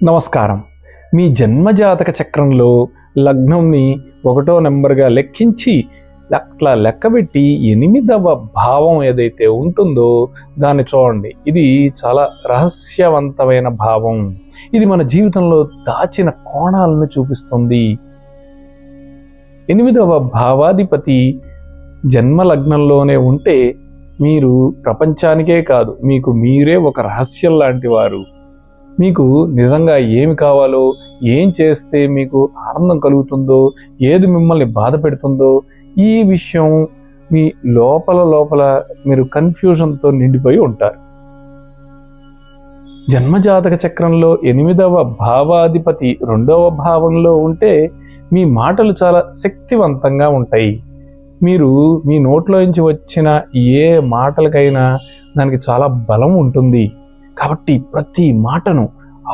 నమస్కారం. మీ జన్మజాతక చక్రంలో లగ్నంని 1వ నెంబర్గా లెక్కించి అట్లా లెక్కబెట్టి 8వ భావం ఏదైతే ఉంటుందో దాన్ని చూడండి. ఇది చాలా రహస్యవంతమైన భావం. ఇది మన జీవితంలో దాచిన కోణాలను చూపిస్తుంది. 8వ భావాధిపతి జన్మ లగ్నంలోనే ఉంటే మీరు ప్రపంచానికే కాదు, మీకు మీరే ఒక రహస్యం లాంటి వారు. మీకు నిజంగా ఏమి కావాలో, ఏం చేస్తే మీకు ఆనందం కలుగుతుందో, ఏది మిమ్మల్ని బాధ పెడుతుందో ఈ విషయం మీ లోపల మీరు కన్ఫ్యూజన్తో నిండిపోయి ఉంటారు. జన్మజాతక చక్రంలో 8వ భావాధిపతి 2వ భావంలో ఉంటే మీ మాటలు చాలా శక్తివంతంగా ఉంటాయి. మీరు మీ నోట్లో నుంచి వచ్చిన ఏ మాటలకైనా దానికి చాలా బలం ఉంటుంది. కాబట్టి ప్రతి మాటను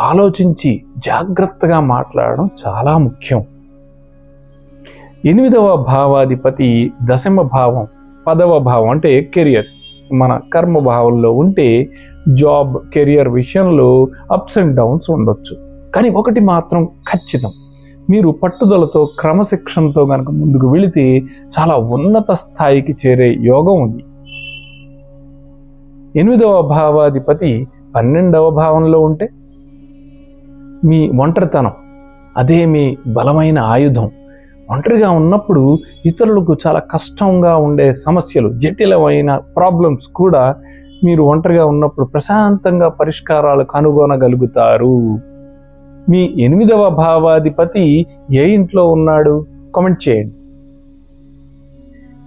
ఆలోచించి జాగ్రత్తగా మాట్లాడడం చాలా ముఖ్యం. 8వ భావాధిపతి 10వ భావం 10వ భావం అంటే కెరియర్, మన కర్మ భావంలో ఉంటే జాబ్, కెరియర్ విషయంలో అప్స్ అండ్ డౌన్స్ ఉండొచ్చు. కానీ ఒకటి మాత్రం ఖచ్చితం, మీరు పట్టుదలతో క్రమశిక్షణతో కనుక ముందుకు వెళితే చాలా ఉన్నత స్థాయికి చేరే యోగం ఉంది. 8వ భావాధిపతి 12వ భావంలో ఉంటే మీ ఒంటరితనం, అదే మీ బలమైన ఆయుధం. ఒంటరిగా ఉన్నప్పుడు ఇతరులకు చాలా కష్టంగా ఉండే సమస్యలు, జటిలమైన ప్రాబ్లమ్స్ కూడా మీరు ఒంటరిగా ఉన్నప్పుడు ప్రశాంతంగా పరిష్కారాలు కనుగొనగలుగుతారు. మీ 8వ భావాధిపతి ఏ ఇంట్లో ఉన్నాడు? కామెంట్ చేయండి.